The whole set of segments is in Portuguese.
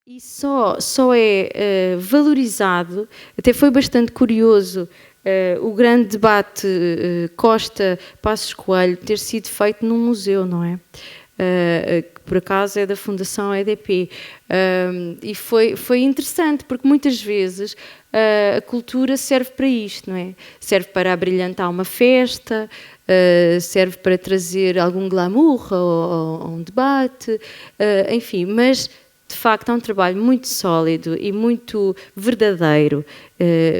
E só é valorizado, até foi bastante curioso o grande debate Costa-Passos Coelho ter sido feito num museu, não é? Que por acaso é da Fundação EDP. E foi interessante, porque muitas vezes a cultura serve para isto, não é? Serve para abrilhantar uma festa, serve para trazer algum glamour a um debate, enfim, mas de facto é um trabalho muito sólido e muito verdadeiro,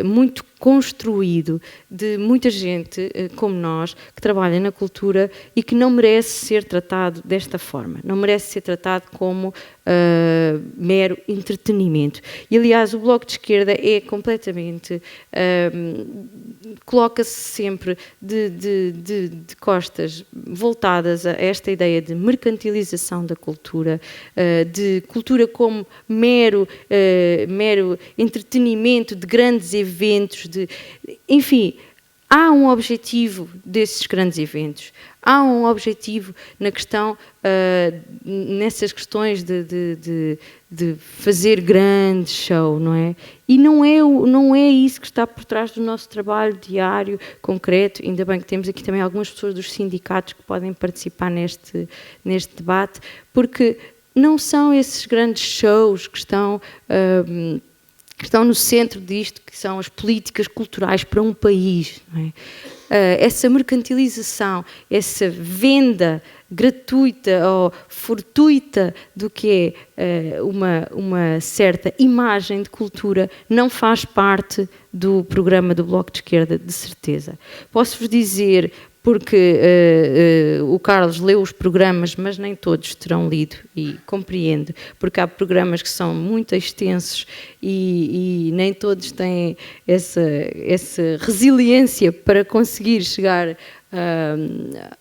muito construído, de muita gente como nós, que trabalha na cultura e que não merece ser tratado desta forma, não merece ser tratado como mero entretenimento. E aliás o Bloco de Esquerda é completamente, coloca-se sempre de costas voltadas a esta ideia de mercantilização da cultura, de cultura como mero entretenimento de grandes eventos, enfim, há um objetivo desses grandes eventos, há um objetivo na questão, nessas questões de fazer grande show, não é? E não é isso que está por trás do nosso trabalho diário, concreto. Ainda bem que temos aqui também algumas pessoas dos sindicatos que podem participar neste debate, porque não são esses grandes shows que estão no centro disto, que são as políticas culturais para um país. Não é? Essa mercantilização, essa venda gratuita ou fortuita do que é uma certa imagem de cultura não faz parte do programa do Bloco de Esquerda, de certeza. Posso-vos dizer, porque o Carlos leu os programas, mas nem todos terão lido, e compreendo, porque há programas que são muito extensos e nem todos têm essa resiliência para conseguir chegar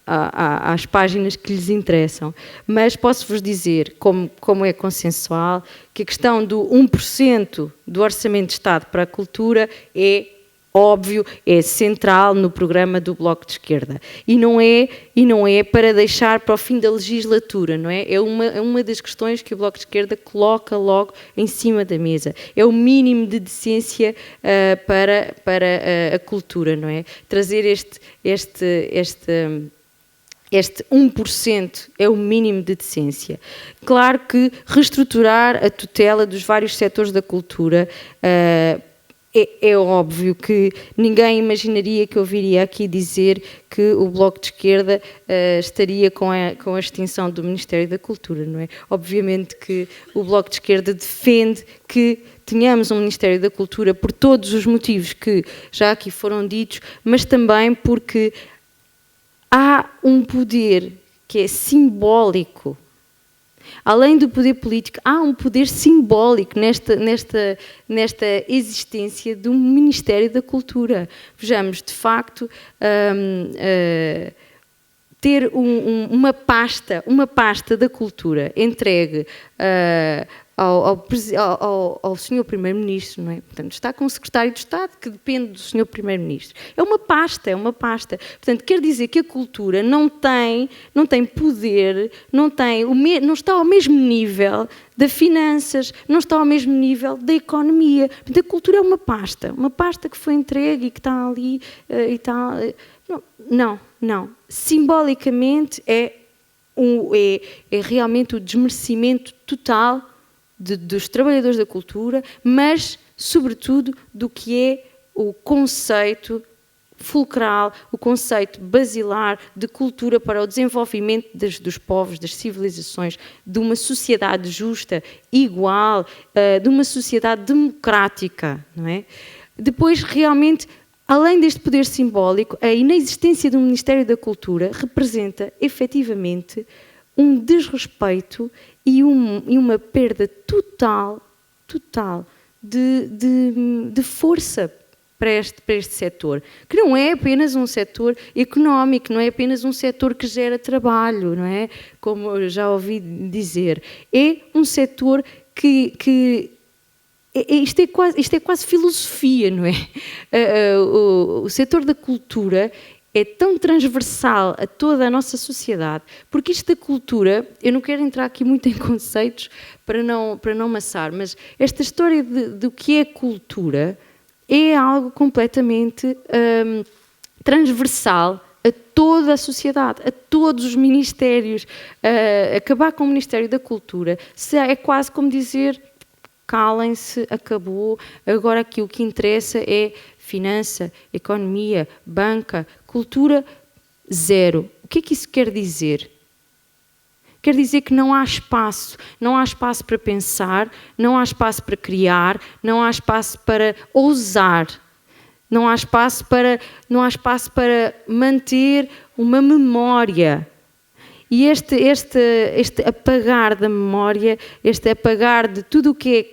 às páginas que lhes interessam. Mas posso-vos dizer, como é consensual, que a questão do 1% do Orçamento de Estado para a cultura é óbvio, é central no programa do Bloco de Esquerda. E não é para deixar para o fim da legislatura, não é? É uma das questões que o Bloco de Esquerda coloca logo em cima da mesa. É o mínimo de decência para a cultura, não é? Trazer este 1% é o mínimo de decência. Claro que reestruturar a tutela dos vários setores da cultura é óbvio que ninguém imaginaria que eu viria aqui dizer que o Bloco de Esquerda estaria com a extinção do Ministério da Cultura, não é? Obviamente que o Bloco de Esquerda defende que tenhamos um Ministério da Cultura por todos os motivos que já aqui foram ditos, mas também porque há um poder que é simbólico. Além do poder político, há um poder simbólico nesta existência de um Ministério da Cultura. Vejamos, de facto, ter uma pasta da cultura entregue ao Sr. Primeiro-Ministro, não é? Portanto, está com o Secretário de Estado, que depende do Sr. Primeiro-Ministro. É uma pasta. Portanto, quer dizer que a cultura não tem poder, não está ao mesmo nível das finanças, não está ao mesmo nível da economia. Portanto, a cultura é uma pasta que foi entregue e que está ali e tal. Não. Simbolicamente é realmente o desmerecimento total dos trabalhadores da cultura, mas, sobretudo, do que é o conceito fulcral, o conceito basilar de cultura para o desenvolvimento dos povos, das civilizações, de uma sociedade justa, igual, de uma sociedade democrática, não é? Depois, realmente, além deste poder simbólico, a inexistência do Ministério da Cultura representa, efetivamente, um desrespeito e uma perda total de força para este setor, que não é apenas um setor económico, não é apenas um setor que gera trabalho, não é? Como eu já ouvi dizer, é um setor que isto é quase filosofia, não é? O setor da cultura é tão transversal a toda a nossa sociedade, porque isto da cultura, eu não quero entrar aqui muito em conceitos para não amassar, mas esta história do que é cultura é algo completamente transversal a toda a sociedade, a todos os ministérios. Acabar com o Ministério da Cultura é quase como dizer: calem-se, acabou, agora aqui o que interessa é finança, economia, banca, cultura, zero. O que é que isso quer dizer? Quer dizer que não há espaço para pensar, não há espaço para criar, não há espaço para ousar, não há espaço para manter uma memória. E este apagar da memória, este apagar de tudo o que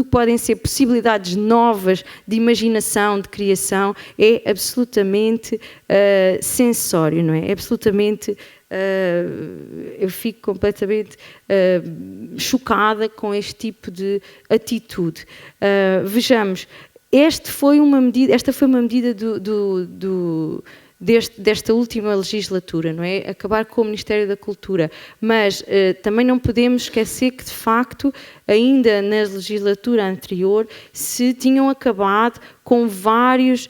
podem ser possibilidades novas de imaginação, de criação, é absolutamente sensório, não é? É absolutamente... eu fico completamente chocada com este tipo de atitude. Vejamos, esta foi uma medida desta última legislatura, não é? Acabar com o Ministério da Cultura, mas também não podemos esquecer que, de facto, ainda na legislatura anterior, se tinham acabado com várias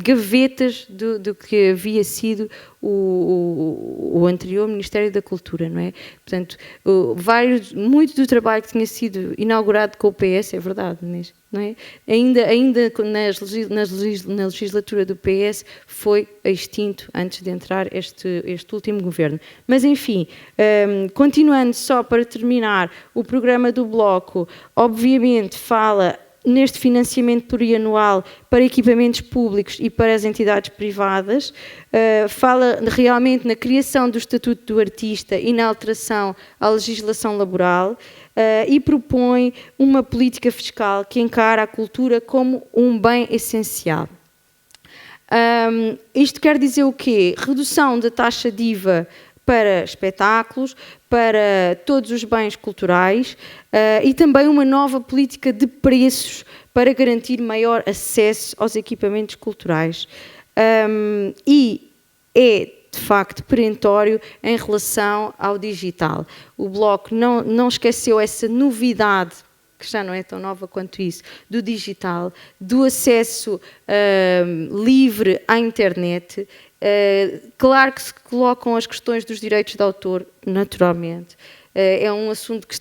gavetas do que havia sido o anterior Ministério da Cultura, não é? Portanto, muito do trabalho que tinha sido inaugurado com o PS, é verdade, não é? Ainda na legislatura do PS foi extinto antes de entrar este último governo. Mas, enfim, continuando só para terminar, o programa do Bloco, obviamente, fala neste financiamento plurianual para equipamentos públicos e para as entidades privadas, fala realmente na criação do Estatuto do Artista e na alteração à legislação laboral, e propõe uma política fiscal que encara a cultura como um bem essencial. Isto quer dizer o quê? Redução da taxa de IVA para espetáculos, para todos os bens culturais, e também uma nova política de preços para garantir maior acesso aos equipamentos culturais. E é, de facto, perentório em relação ao digital. O Bloco não esqueceu essa novidade, que já não é tão nova quanto isso, do digital, do acesso livre à internet. Claro que se colocam as questões dos direitos de autor, naturalmente. É um assunto que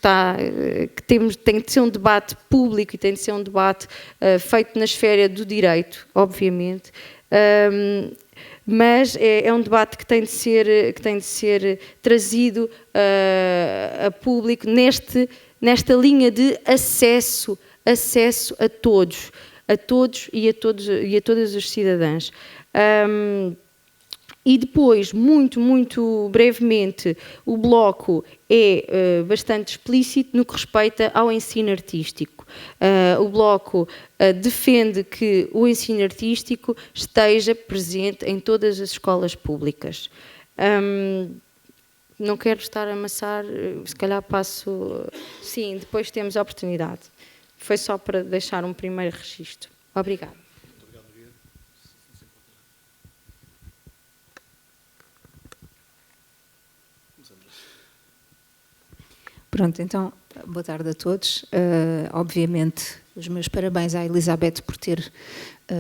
tem de ser um debate público e tem de ser um debate feito na esfera do direito, obviamente. Mas é um debate que tem de ser trazido a público nesta linha de acesso a todos e a todas os cidadãos. E depois, muito brevemente, o Bloco é bastante explícito no que respeita ao ensino artístico. O Bloco defende que o ensino artístico esteja presente em todas as escolas públicas. Não quero estar a amassar, se calhar passo... Sim, depois temos a oportunidade. Foi só para deixar um primeiro registro. Obrigada. Pronto, então, boa tarde a todos. Obviamente, os meus parabéns à Elizabeth por ter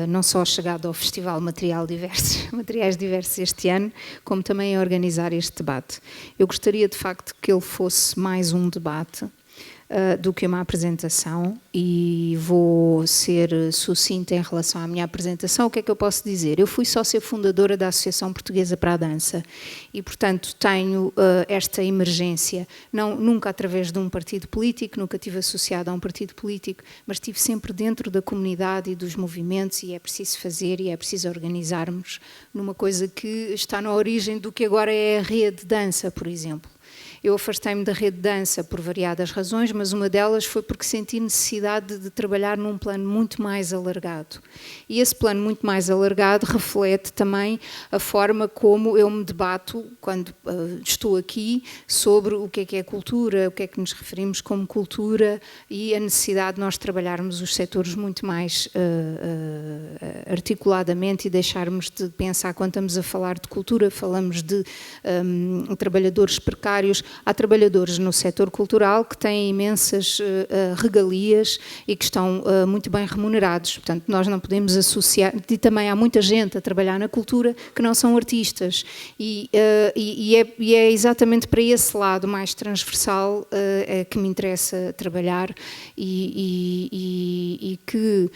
não só chegado ao Festival Materiais Diversos este ano, como também a organizar este debate. Eu gostaria, de facto, que ele fosse mais um debate do que uma apresentação, e vou ser sucinta em relação à minha apresentação. O que é que eu posso dizer? Eu fui sócia fundadora da Associação Portuguesa para a Dança e, portanto, tenho esta emergência, nunca através de um partido político, nunca estive associada a um partido político, mas estive sempre dentro da comunidade e dos movimentos, e é preciso fazer e é preciso organizarmos numa coisa que está na origem do que agora é a rede de dança, por exemplo. Eu afastei-me da rede de dança por variadas razões, mas uma delas foi porque senti necessidade de trabalhar num plano muito mais alargado. E esse plano muito mais alargado reflete também a forma como eu me debato quando estou aqui sobre o que é cultura, o que é que nos referimos como cultura e a necessidade de nós trabalharmos os setores muito mais articuladamente e deixarmos de pensar, quando estamos a falar de cultura, falamos de trabalhadores precários. Há trabalhadores no setor cultural que têm imensas regalias e que estão muito bem remunerados. Portanto, nós não podemos associar, e também há muita gente a trabalhar na cultura que não são artistas. E é exatamente para esse lado mais transversal que me interessa trabalhar e que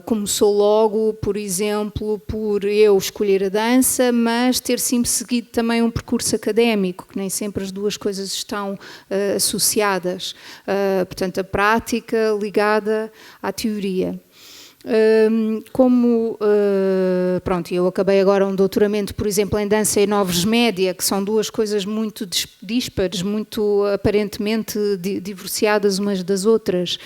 começou logo, por exemplo, por eu escolher a dança, mas ter sempre seguido também um percurso académico, que nem sempre as duas coisas estão associadas. Portanto, a prática ligada à teoria. Pronto, eu acabei agora um doutoramento, por exemplo, em dança e novos média, que são duas coisas muito díspares, muito aparentemente divorciadas umas das outras.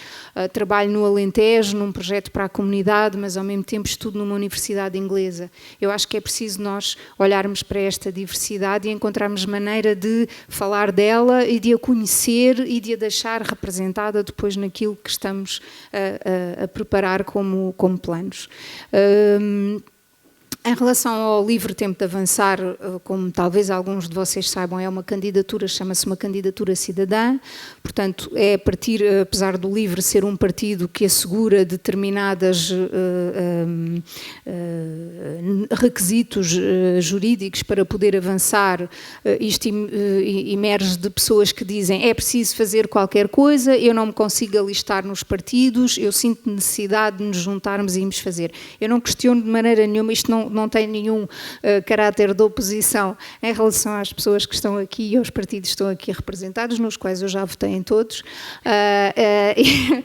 Trabalho no Alentejo, num projeto para a comunidade, mas ao mesmo tempo estudo numa universidade inglesa. Eu acho que é preciso nós olharmos para esta diversidade e encontrarmos maneira de falar dela e de a conhecer e de a deixar representada depois naquilo que estamos a preparar como planos. Em relação ao Livre Tempo de Avançar, como talvez alguns de vocês saibam, é uma candidatura, chama-se uma candidatura cidadã, portanto é a partir, apesar do Livre ser um partido que assegura determinados requisitos jurídicos para poder avançar, isto emerge de pessoas que dizem é preciso fazer qualquer coisa, eu não me consigo alistar nos partidos, eu sinto necessidade de nos juntarmos e irmos fazer. Eu não questiono de maneira nenhuma, isto não tem nenhum caráter de oposição em relação às pessoas que estão aqui e aos partidos que estão aqui representados, nos quais eu já votei em todos.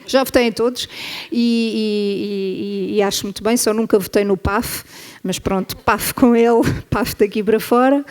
Já votei em todos e acho muito bem, só nunca votei no PAF, mas pronto, PAF com ele, PAF daqui para fora.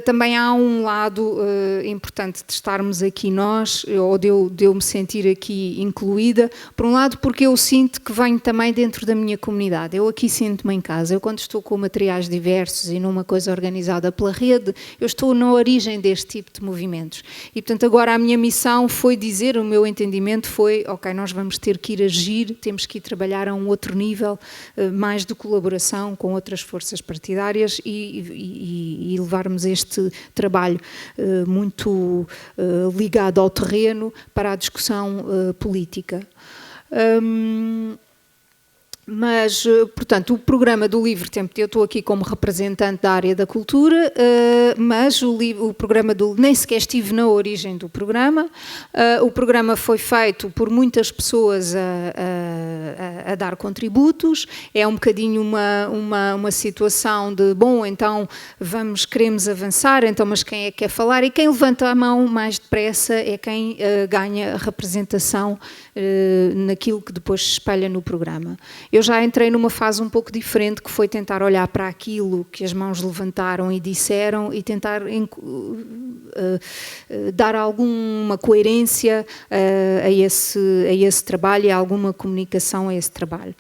Também há um lado importante de estarmos aqui nós, ou de eu me sentir aqui incluída, por um lado porque eu sinto que venho também dentro da minha comunidade, eu aqui sinto-me em casa, eu quando estou com materiais diversos e numa coisa organizada pela rede, eu estou na origem deste tipo de movimentos e portanto agora a minha missão foi dizer, o meu entendimento foi, ok, nós vamos ter que ir agir, temos que ir trabalhar a um outro nível, mais de colaboração com outras forças partidárias e levarmos este trabalho muito ligado ao terreno para a discussão política. Mas, portanto, o programa do Livre Tempo, eu estou aqui como representante da área da cultura, mas o programa nem sequer estive na origem do programa. O programa foi feito por muitas pessoas a dar contributos. É um bocadinho uma situação de, bom, então queremos avançar, então, mas quem é que quer falar? E quem levanta a mão mais depressa é quem ganha a representação naquilo que depois se espelha no programa. Eu já entrei numa fase um pouco diferente, que foi tentar olhar para aquilo que as mãos levantaram e disseram e tentar dar alguma coerência a esse trabalho e alguma comunicação a esse trabalho.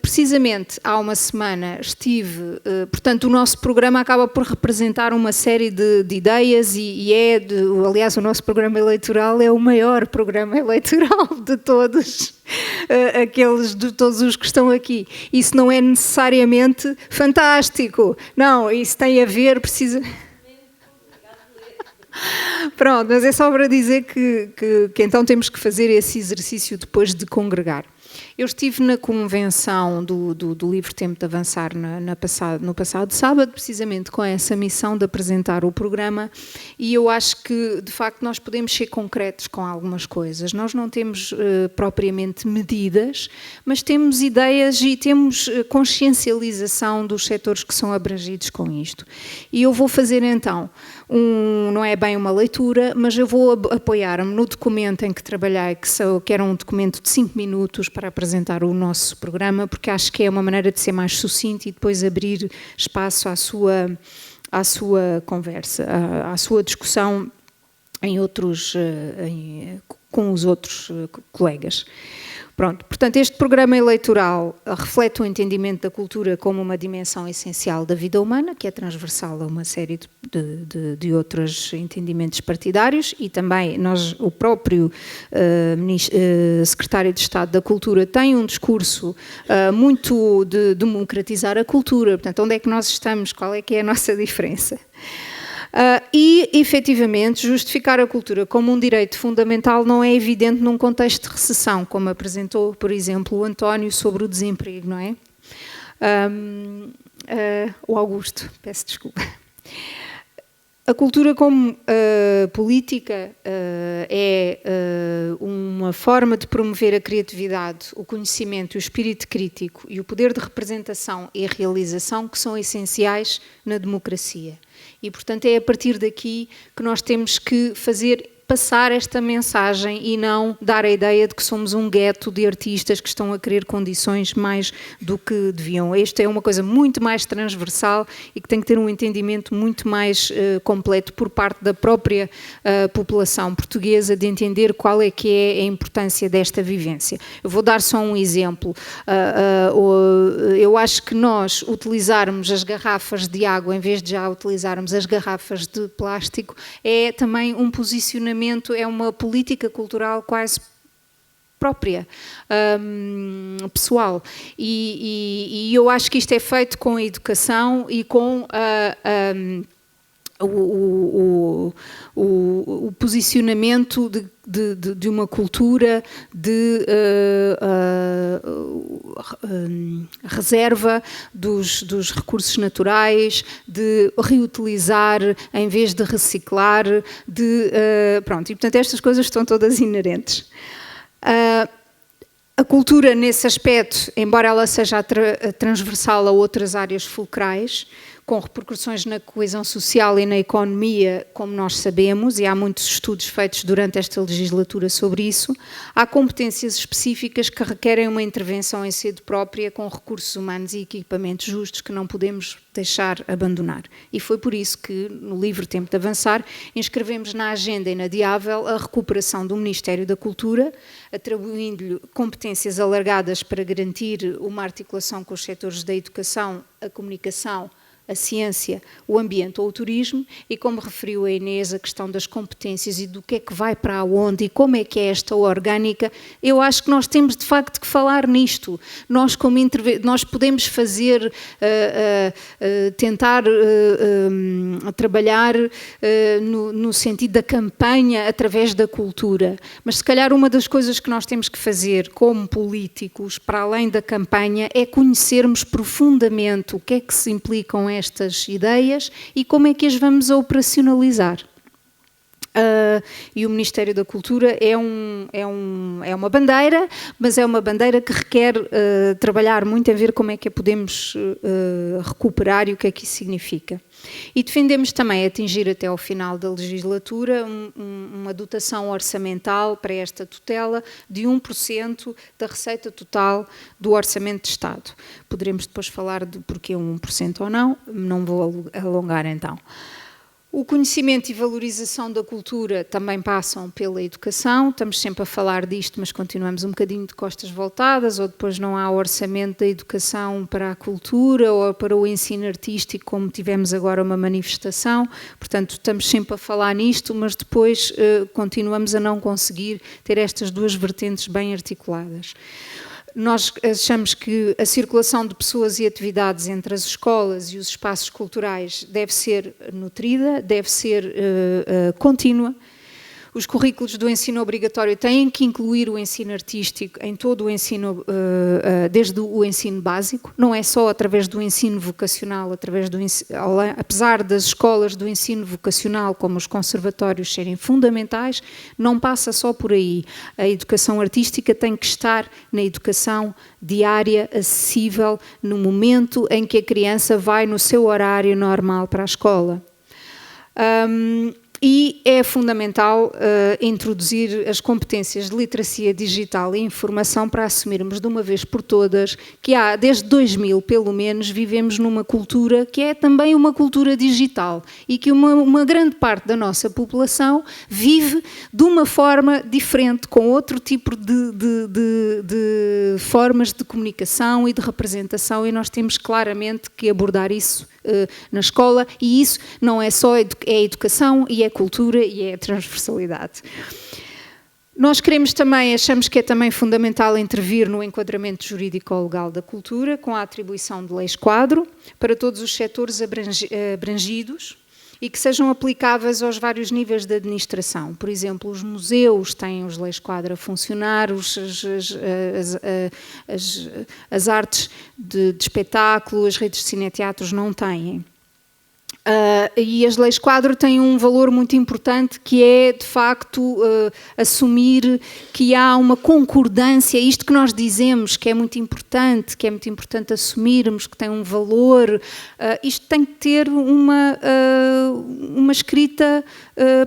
Precisamente há uma semana estive, portanto o nosso programa acaba por representar uma série de ideias aliás o nosso programa eleitoral é o maior programa eleitoral de todos, de todos os que estão aqui. Isso não é necessariamente fantástico, não, isso tem a ver, Pronto, mas é só para dizer que então temos que fazer esse exercício depois de congregar. Eu estive na convenção do Livre Tempo de Avançar no passado sábado, precisamente com essa missão de apresentar o programa, e eu acho que, de facto, nós podemos ser concretos com algumas coisas. Nós não temos propriamente medidas, mas temos ideias e temos consciencialização dos setores que são abrangidos com isto. E eu vou fazer então, não é bem uma leitura, mas eu vou apoiar-me no documento em que trabalhei, que era um documento de 5 minutos para apresentar o nosso programa, porque acho que é uma maneira de ser mais sucinto e depois abrir espaço à sua à sua conversa, à sua discussão com os outros colegas. Pronto, portanto, este programa eleitoral reflete o entendimento da cultura como uma dimensão essencial da vida humana, que é transversal a uma série de outros entendimentos partidários, e também o próprio secretário de Estado da Cultura tem um discurso muito de democratizar a cultura. Portanto, onde é que nós estamos? Qual é que é a nossa diferença? E, efetivamente, justificar a cultura como um direito fundamental não é evidente num contexto de recessão, como apresentou, por exemplo, o António sobre o desemprego, não é? O Augusto, peço desculpa. A cultura como política é uma forma de promover a criatividade, o conhecimento, o espírito crítico e o poder de representação e realização que são essenciais na democracia. E, portanto, é a partir daqui que nós temos que passar esta mensagem e não dar a ideia de que somos um gueto de artistas que estão a querer condições mais do que deviam. Esta é uma coisa muito mais transversal e que tem que ter um entendimento muito mais completo por parte da própria população portuguesa, de entender qual é que é a importância desta vivência. Eu vou dar só um exemplo. Eu acho que nós utilizarmos as garrafas de água em vez de já utilizarmos as garrafas de plástico é também um posicionamento, é uma política cultural quase própria, pessoal. E eu acho que isto é feito com a educação e com o posicionamento de uma cultura de reserva dos recursos naturais, de reutilizar em vez de reciclar, pronto, e portanto estas coisas estão todas inerentes. A cultura, nesse aspecto, embora ela seja transversal a outras áreas fulcrais, com repercussões na coesão social e na economia, como nós sabemos, e há muitos estudos feitos durante esta legislatura sobre isso, há competências específicas que requerem uma intervenção em sede própria, com recursos humanos e equipamentos justos que não podemos deixar abandonar. E foi por isso que, no livro Tempo de Avançar, inscrevemos na agenda inadiável a recuperação do Ministério da Cultura, atribuindo-lhe competências alargadas para garantir uma articulação com os setores da educação, a comunicação, a ciência, o ambiente ou o turismo, e como referiu a Inês, a questão das competências e do que é que vai para onde e como é que é esta orgânica, eu acho que nós temos de facto que falar nisto. Nós podemos fazer, tentar trabalhar no sentido da campanha através da cultura, mas se calhar uma das coisas que nós temos que fazer como políticos, para além da campanha, é conhecermos profundamente o que é que se implicam estas ideias e como é que as vamos operacionalizar. E o Ministério da Cultura é uma bandeira, mas é uma bandeira que requer trabalhar muito a ver como é que a podemos recuperar e o que é que isso significa. E defendemos também atingir até ao final da legislatura uma dotação orçamental para esta tutela de 1% da receita total do Orçamento de Estado. Poderemos depois falar de porquê 1% ou não vou alongar então. O conhecimento e valorização da cultura também passam pela educação, estamos sempre a falar disto, mas continuamos um bocadinho de costas voltadas, ou depois não há orçamento da educação para a cultura ou para o ensino artístico, como tivemos agora uma manifestação, portanto estamos sempre a falar nisto, mas depois continuamos a não conseguir ter estas duas vertentes bem articuladas. Nós achamos que a circulação de pessoas e atividades entre as escolas e os espaços culturais deve ser nutrida, deve ser contínua. Os currículos do ensino obrigatório têm que incluir o ensino artístico em todo o ensino, desde o ensino básico, não é só através do ensino vocacional, apesar das escolas do ensino vocacional, como os conservatórios, serem fundamentais, não passa só por aí. A educação artística tem que estar na educação diária, acessível, no momento em que a criança vai no seu horário normal para a escola. E é fundamental introduzir as competências de literacia digital e informação para assumirmos de uma vez por todas que desde 2000, pelo menos, vivemos numa cultura que é também uma cultura digital e que uma grande parte da nossa população vive de uma forma diferente, com outro tipo de formas de comunicação e de representação, e nós temos claramente que abordar isso na escola, e isso não é só educação, e é cultura, e é transversalidade. Nós achamos que é também fundamental intervir no enquadramento jurídico-legal da cultura, com a atribuição de leis-quadro para todos os setores abrangidos e que sejam aplicáveis aos vários níveis de administração. Por exemplo, os museus têm os leis-quadro a funcionar, as artes de espetáculo, as redes de cineteatros não têm. E as leis-quadro têm um valor muito importante, que é, de facto, assumir que há uma concordância, isto que nós dizemos que é muito importante assumirmos, que tem um valor, isto tem que ter uma escrita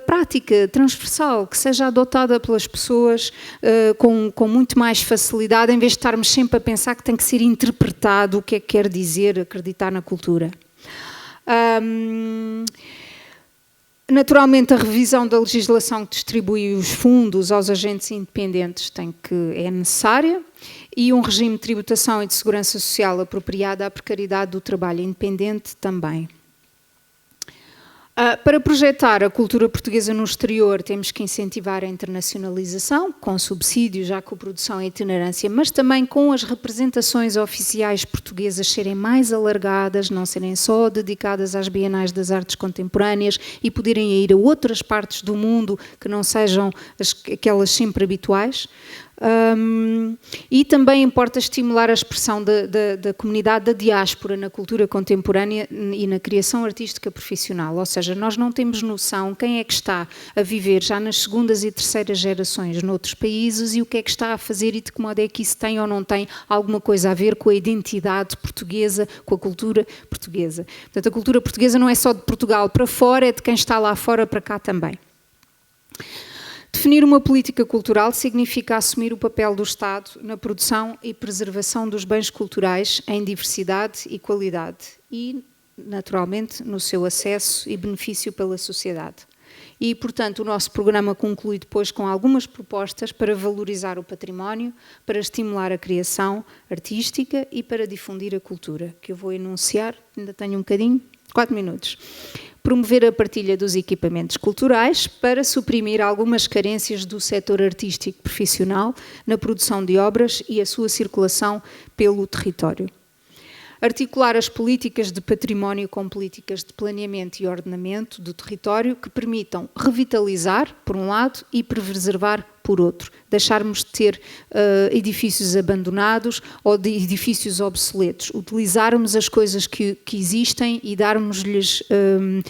prática, transversal, que seja adotada pelas pessoas com muito mais facilidade, em vez de estarmos sempre a pensar que tem que ser interpretado o que é que quer dizer acreditar na cultura. Naturalmente, a revisão da legislação que distribui os fundos aos agentes independentes é necessária, e um regime de tributação e de segurança social apropriado à precariedade do trabalho independente também. Para projetar a cultura portuguesa no exterior, temos que incentivar a internacionalização, com subsídios à coprodução e itinerância, mas também com as representações oficiais portuguesas serem mais alargadas, não serem só dedicadas às bienais das artes contemporâneas e poderem ir a outras partes do mundo que não sejam aquelas sempre habituais. E também importa estimular a expressão da comunidade da diáspora na cultura contemporânea e na criação artística profissional, ou seja, nós não temos noção quem é que está a viver já nas segundas e terceiras gerações noutros países e o que é que está a fazer e de que modo é que isso tem ou não tem alguma coisa a ver com a identidade portuguesa, com a cultura portuguesa. Portanto, a cultura portuguesa não é só de Portugal para fora, é de quem está lá fora para cá também. Definir uma política cultural significa assumir o papel do Estado na produção e preservação dos bens culturais em diversidade e qualidade e, naturalmente, no seu acesso e benefício pela sociedade. E, portanto, o nosso programa conclui depois com algumas propostas para valorizar o património, para estimular a criação artística e para difundir a cultura, que eu vou enunciar, ainda tenho um bocadinho, 4 minutos. Promover a partilha dos equipamentos culturais para suprimir algumas carências do setor artístico profissional na produção de obras e a sua circulação pelo território. Articular as políticas de património com políticas de planeamento e ordenamento do território que permitam revitalizar, por um lado, e preservar, por outro. Deixarmos de ter edifícios abandonados ou de edifícios obsoletos. Utilizarmos as coisas que existem e darmos-lhes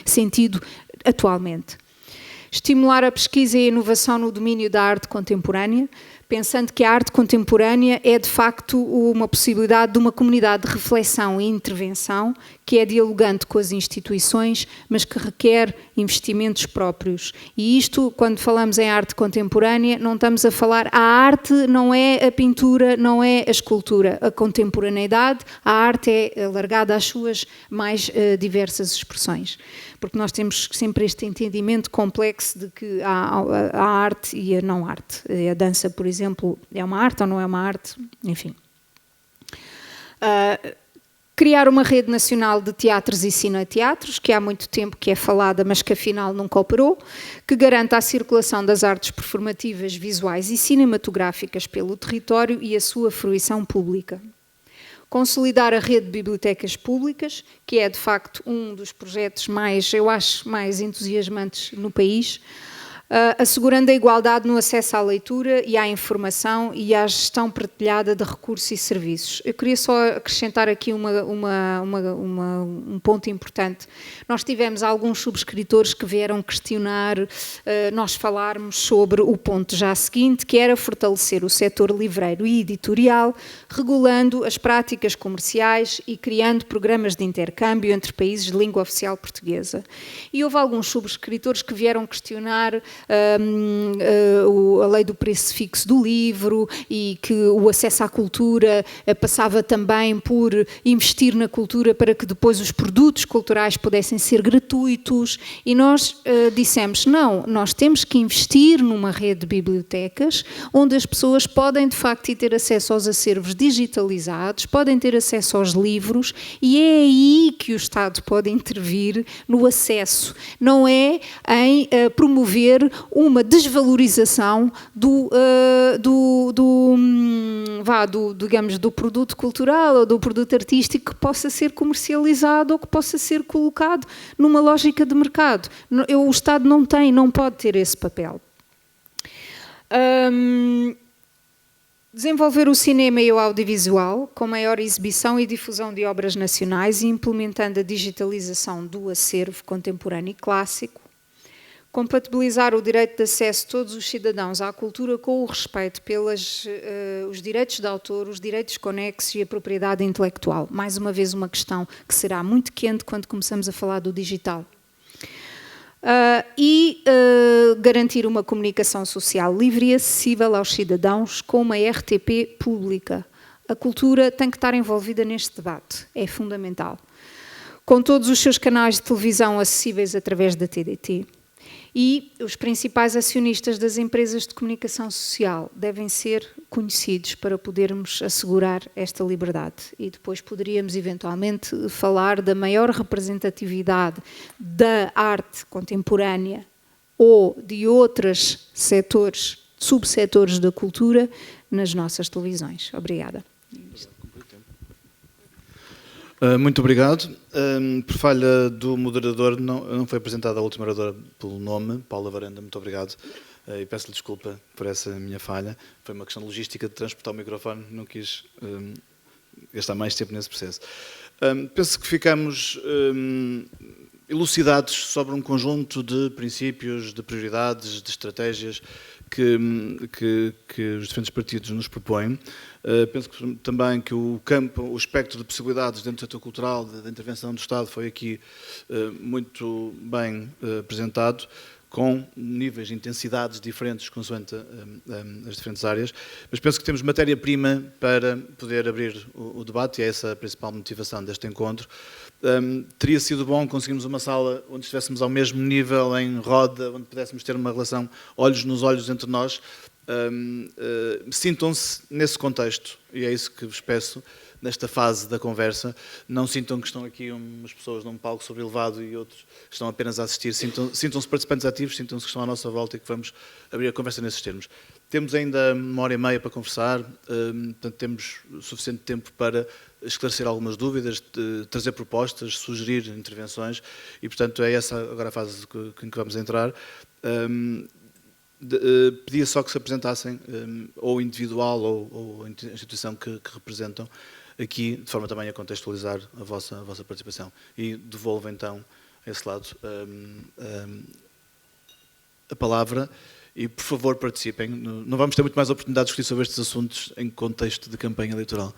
sentido atualmente. Estimular a pesquisa e a inovação no domínio da arte contemporânea, pensando que a arte contemporânea é, de facto, uma possibilidade de uma comunidade de reflexão e intervenção que é dialogante com as instituições, mas que requer investimentos próprios. E isto, quando falamos em arte contemporânea, não estamos a falar... A arte não é a pintura, não é a escultura. A contemporaneidade, a arte é alargada às suas mais diversas expressões. Porque nós temos sempre este entendimento complexo de que há a arte e a não arte. A dança, por exemplo, é uma arte ou não é uma arte? Enfim. Criar uma rede nacional de teatros e cineteatros, que há muito tempo que é falada, mas que afinal nunca operou, que garanta a circulação das artes performativas, visuais e cinematográficas pelo território e a sua fruição pública. Consolidar a rede de bibliotecas públicas, que é de facto um dos projetos mais, eu acho, mais entusiasmantes no país, assegurando a igualdade no acesso à leitura e à informação e à gestão partilhada de recursos e serviços. Eu queria só acrescentar aqui um ponto importante. Nós tivemos alguns subscritores que vieram questionar nós falarmos sobre o ponto já seguinte, que era fortalecer o setor livreiro e editorial, regulando as práticas comerciais e criando programas de intercâmbio entre países de língua oficial portuguesa. E houve alguns subscritores que vieram questionar a lei do preço fixo do livro e que o acesso à cultura passava também por investir na cultura para que depois os produtos culturais pudessem ser gratuitos. E nós dissemos, não, nós temos que investir numa rede de bibliotecas onde as pessoas podem de facto ter acesso aos acervos digitalizados, podem ter acesso aos livros, e é aí que o Estado pode intervir no acesso. Não é em promover uma desvalorização digamos, do produto cultural ou do produto artístico que possa ser comercializado ou que possa ser colocado numa lógica de mercado. O Estado não pode ter esse papel. Desenvolver o cinema e o audiovisual com maior exibição e difusão de obras nacionais e implementando a digitalização do acervo contemporâneo e clássico. Compatibilizar o direito de acesso de todos os cidadãos à cultura com o respeito pelos os direitos de autor, os direitos conexos e a propriedade intelectual. Mais uma vez uma questão que será muito quente quando começamos a falar do digital. Garantir uma comunicação social livre e acessível aos cidadãos com uma RTP pública. A cultura tem que estar envolvida neste debate, é fundamental. Com todos os seus canais de televisão acessíveis através da TDT. E os principais acionistas das empresas de comunicação social devem ser conhecidos para podermos assegurar esta liberdade. E depois poderíamos eventualmente falar da maior representatividade da arte contemporânea ou de outros setores, subsetores da cultura nas nossas televisões. Obrigada. Muito obrigado. Por falha do moderador, não foi apresentada a última oradora pelo nome, Paula Varanda, muito obrigado. E peço-lhe desculpa por essa minha falha. Foi uma questão de logística de transportar o microfone, não quis gastar mais tempo nesse processo. Penso que ficamos elucidados sobre um conjunto de princípios, de prioridades, de estratégias que os diferentes partidos nos propõem. Penso que, também que o campo, o espectro de possibilidades dentro do setor cultural, da intervenção do Estado, foi aqui muito bem apresentado, com níveis de intensidades diferentes consoante as diferentes áreas, mas penso que temos matéria-prima para poder abrir o debate, e é essa a principal motivação deste encontro. Teria sido bom conseguirmos uma sala onde estivéssemos ao mesmo nível, em roda, onde pudéssemos ter uma relação olhos nos olhos entre nós. Sintam-se nesse contexto, e é isso que vos peço nesta fase da conversa. Não sintam que estão aqui umas pessoas num palco sobrelevado e outros que estão apenas a assistir. Sintam-se participantes ativos, sintam-se que estão à nossa volta e que vamos abrir a conversa nesses termos. Temos ainda 1h30 para conversar, portanto temos suficiente tempo para esclarecer algumas dúvidas, trazer propostas, sugerir intervenções, e portanto é essa agora a fase em que vamos entrar. Pedia só que se apresentassem, ou individual ou a instituição que representam, aqui, de forma também a contextualizar a vossa participação. E devolvo então a esse lado a palavra, e por favor participem. Não vamos ter muito mais oportunidade de discutir sobre estes assuntos em contexto de campanha eleitoral.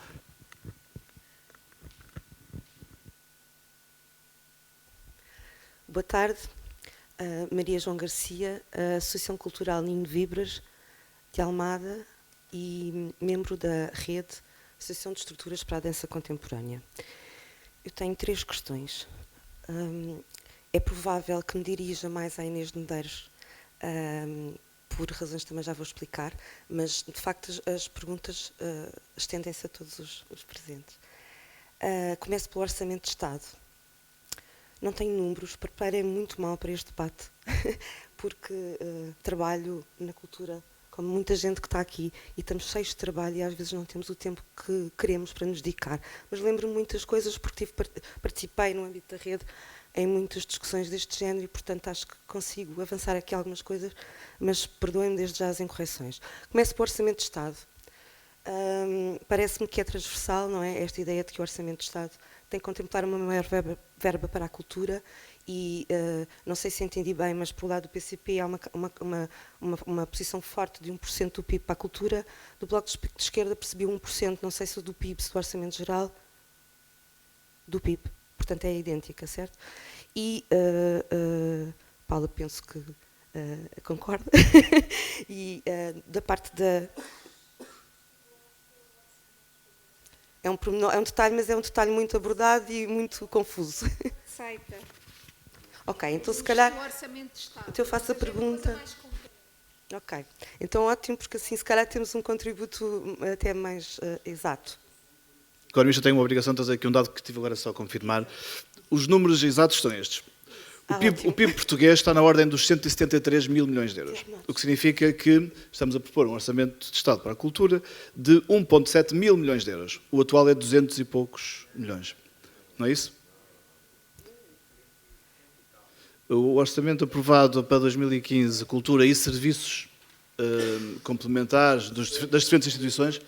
Boa tarde. Maria João Garcia, Associação Cultural Ninho Vibras de Almada e membro da rede Associação de Estruturas para a Dança Contemporânea. Eu tenho 3 questões. É provável que me dirija mais à Inês de Medeiros, por razões que também já vou explicar, mas de facto as perguntas estendem-se a todos os presentes. Começo pelo Orçamento de Estado. Não tenho números, preparei muito mal para este debate, porque trabalho na cultura, como muita gente que está aqui, e estamos cheios de trabalho e às vezes não temos o tempo que queremos para nos dedicar. Mas lembro-me muitas coisas porque participei no âmbito da rede em muitas discussões deste género e, portanto, acho que consigo avançar aqui algumas coisas, mas perdoem-me desde já as incorreções. Começo pelo Orçamento de Estado. Parece-me que é transversal, não é? Esta ideia de que o Orçamento de Estado tem que contemplar uma maior verba para a cultura e, não sei se entendi bem, mas pelo lado do PCP há uma posição forte de 1% do PIB para a cultura. Do Bloco de Esquerda percebi 1%, não sei se do PIB, se do Orçamento Geral, do PIB. Portanto, é idêntica, certo? E, Paula, penso que concorda. E da parte da... É um detalhe, mas é um detalhe muito abordado e muito confuso. Aceita. Ok, então se calhar... O Orçamento de Estado. Então eu faço a pergunta... Ok, então ótimo, porque assim se calhar temos um contributo até mais exato. O economista tem uma obrigação de trazer aqui um dado que tive agora só a confirmar. Os números exatos são estes. O PIB português está na ordem dos 173 mil milhões de euros, o que significa que estamos a propor um orçamento de Estado para a cultura de 1,7 mil milhões de euros. O atual é 200 e poucos milhões. Não é isso? O orçamento aprovado para 2015, cultura e serviços complementares das diferentes instituições,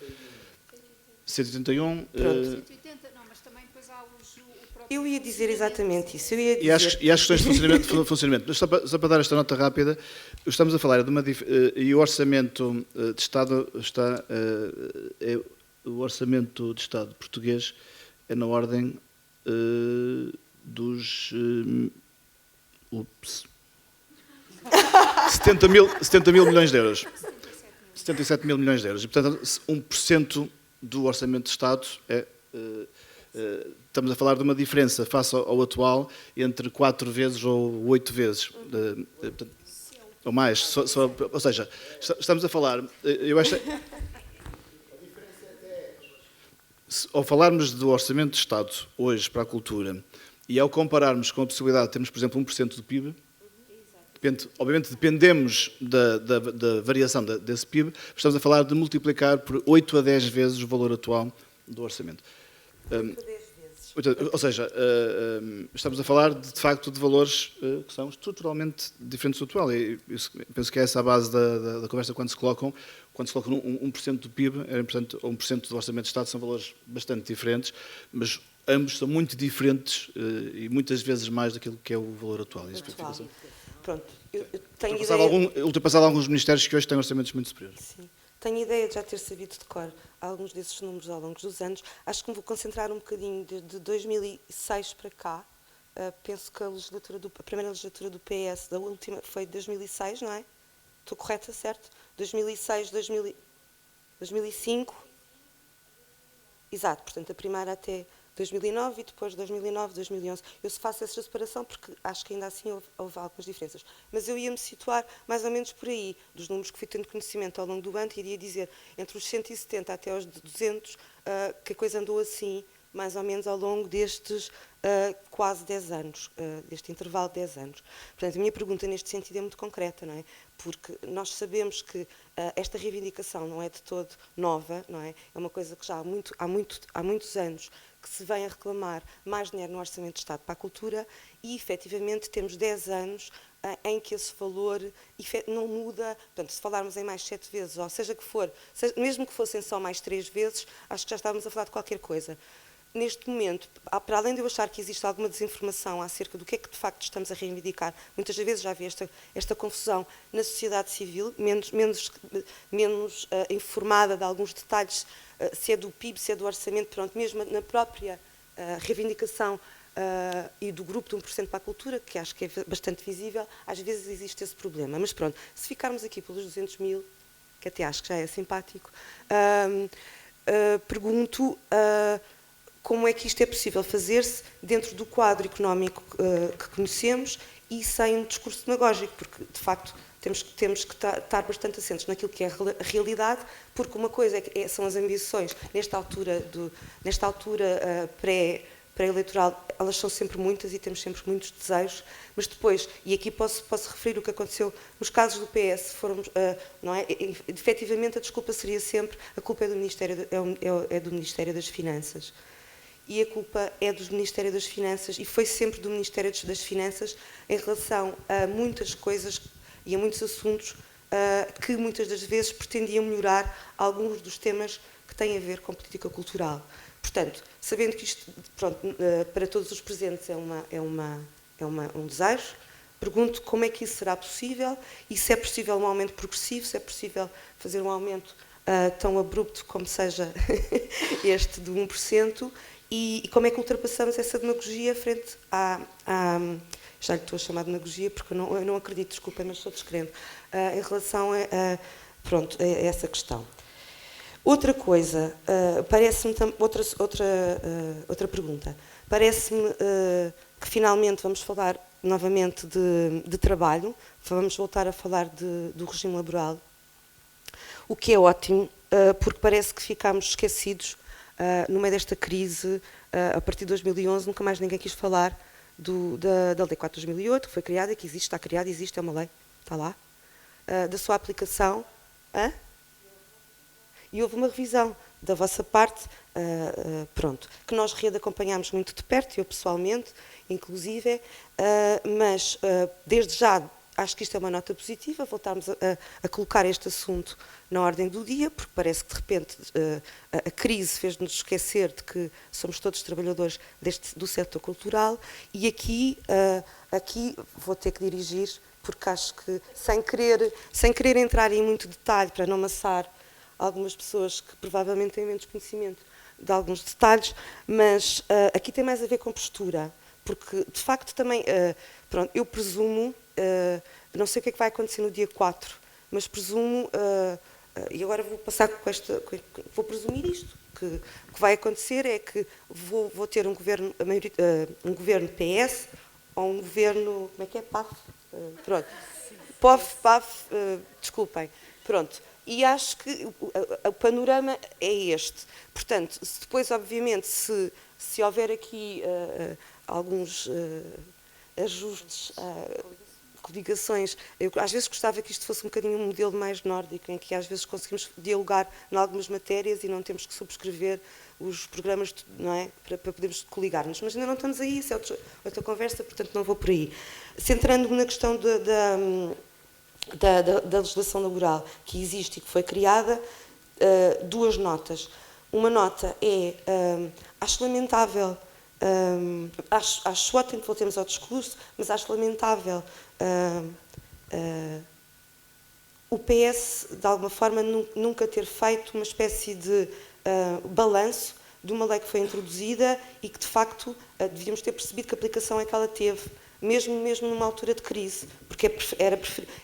181... 180, não, mas também depois há o próprio... Eu ia dizer exatamente isso. E as questões de funcionamento. Mas só para dar esta nota rápida, estamos a falar de uma... E o Orçamento de Estado está... o Orçamento de Estado português é na ordem dos... 70 mil milhões de euros. 77 mil milhões de euros. E, portanto, 1% do Orçamento de Estado estamos a falar de uma diferença face ao atual entre 4 vezes ou 8 vezes. Ou mais. Ou seja, estamos a falar... Ao falarmos do Orçamento de Estado hoje para a cultura e ao compararmos com a possibilidade de termos, por exemplo, 1% do PIB, obviamente dependemos da variação desse PIB, estamos a falar de multiplicar por 8 a 10 vezes o valor atual do orçamento. 8 a 10 vezes. Ou seja, estamos a falar de facto de valores que são estruturalmente diferentes do atual. E penso que é essa a base da conversa quando se colocam 1% do PIB, portanto, ou 1% do orçamento de Estado, são valores bastante diferentes, mas ambos são muito diferentes e muitas vezes mais daquilo que é o valor atual. Pronto, eu tenho ultrapassado alguns ministérios que hoje têm orçamentos muito superiores. Sim. Tenho ideia de já ter sabido de cor alguns desses números ao longo dos anos. Acho que me vou concentrar um bocadinho de 2006 para cá. Penso que a primeira legislatura do PS, da última, foi de 2006, não é? Estou correta, certo? 2006, 2005. Exato, portanto, a primeira até 2009 e depois 2009, 2011. Eu faço essa separação porque acho que ainda assim houve algumas diferenças. Mas eu ia-me situar mais ou menos por aí, dos números que fui tendo conhecimento ao longo do ano, e iria dizer entre os 170 até os 200, que a coisa andou assim, mais ou menos ao longo destes quase 10 anos, deste intervalo de 10 anos. Portanto, a minha pergunta neste sentido é muito concreta, não é? Porque nós sabemos que esta reivindicação não é de todo nova, não é? É uma coisa que já há muitos anos que se vem a reclamar mais dinheiro no Orçamento de Estado para a cultura e, efetivamente, temos 10 anos em que esse valor não muda. Portanto, se falarmos em mais 7 vezes, ou seja que for, mesmo que fossem só mais 3 vezes, acho que já estávamos a falar de qualquer coisa. Neste momento, para além de eu achar que existe alguma desinformação acerca do que é que de facto estamos a reivindicar, muitas vezes já vi esta confusão na sociedade civil, menos informada de alguns detalhes, se é do PIB, se é do orçamento, pronto, mesmo na própria reivindicação e do grupo de 1% para a cultura, que acho que é bastante visível, às vezes existe esse problema. Mas pronto, se ficarmos aqui pelos 200 mil, que até acho que já é simpático, pergunto... como é que isto é possível fazer-se dentro do quadro económico que conhecemos e sem um discurso demagógico, porque, de facto, temos que estar bastante assentos naquilo que é a realidade, porque uma coisa são as ambições, nesta altura pré-eleitoral, elas são sempre muitas e temos sempre muitos desejos, mas depois, e aqui posso referir o que aconteceu nos casos do PS, não é? Efetivamente, a desculpa seria sempre, a culpa é do Ministério das Finanças. e a culpa é do Ministério das Finanças, e foi sempre do Ministério das Finanças em relação a muitas coisas e a muitos assuntos que muitas das vezes pretendiam melhorar alguns dos temas que têm a ver com política cultural. Portanto, sabendo que isto, pronto, para todos os presentes é um desejo, pergunto como é que isso será possível e se é possível um aumento progressivo, se é possível fazer um aumento tão abrupto como seja este de 1%, e como é que ultrapassamos essa demagogia frente já lhe estou a chamar de demagogia porque eu não acredito, desculpem, mas sou descrente, em relação a essa questão. Outra coisa, parece-me, outra pergunta, parece-me que finalmente vamos falar novamente de trabalho, vamos voltar a falar do regime laboral, o que é ótimo, porque parece que ficámos esquecidos no meio desta crise. A partir de 2011 nunca mais ninguém quis falar da Lei 4 de 2008, que foi criada, que existe, está criada, existe, é uma lei, está lá, da sua aplicação. E houve uma revisão da vossa parte, pronto, que nós acompanhámos muito de perto, eu pessoalmente, inclusive, mas desde já acho que isto é uma nota positiva, voltarmos a colocar este assunto na ordem do dia, porque parece que de repente a crise fez-nos esquecer de que somos todos trabalhadores do setor cultural, e aqui vou ter que dirigir, porque acho que, sem querer entrar em muito detalhe, para não amassar algumas pessoas que provavelmente têm menos conhecimento de alguns detalhes, mas aqui tem mais a ver com postura, porque de facto também, pronto, eu presumo, não sei o que é que vai acontecer no dia 4, mas presumo, e agora vou passar vou presumir isto, que o que vai acontecer é que vou ter um governo PS, ou um governo, como é que é, PAF? Pronto, PAF, desculpem, pronto. E acho que o panorama é este. Portanto, depois, obviamente, se houver aqui alguns ajustes, coligações, eu às vezes gostava que isto fosse um bocadinho um modelo mais nórdico, em que às vezes conseguimos dialogar em algumas matérias e não temos que subscrever os programas, não é, para podermos coligar-nos. Mas ainda não estamos aí, isso é outra conversa, portanto não vou por aí. Centrando-me na questão da legislação laboral que existe e que foi criada, duas notas. Uma nota é, acho lamentável, acho ótimo que voltemos ao discurso, mas acho lamentável o PS, de alguma forma, nunca ter feito uma espécie de balanço de uma lei que foi introduzida e que, de facto, devíamos ter percebido que aplicação é que ela teve, mesmo numa altura de crise, porque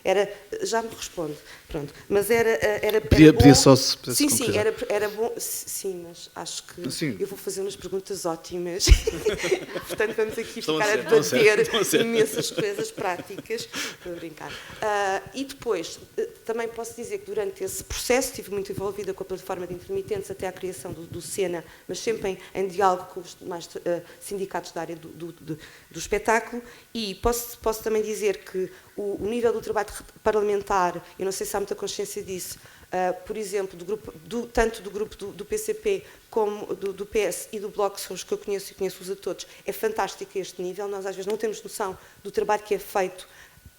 era já me responde, pronto, mas era Podia bom, só se sim, era bom, sim, mas acho que eu vou fazer umas perguntas ótimas, portanto vamos aqui ficar a debater imensas coisas práticas, para brincar. E depois, também posso dizer que durante esse processo estive muito envolvida com a plataforma de intermitentes até à criação do SENA, mas sempre em diálogo com os demais sindicatos da área do espetáculo. E posso também dizer que o nível do trabalho parlamentar, eu não sei se há muita consciência disso, por exemplo, tanto do grupo do PCP como do PS e do Bloco, são os que eu conheço e conheço-os a todos, é fantástico a este nível. Nós às vezes não temos noção do trabalho que é feito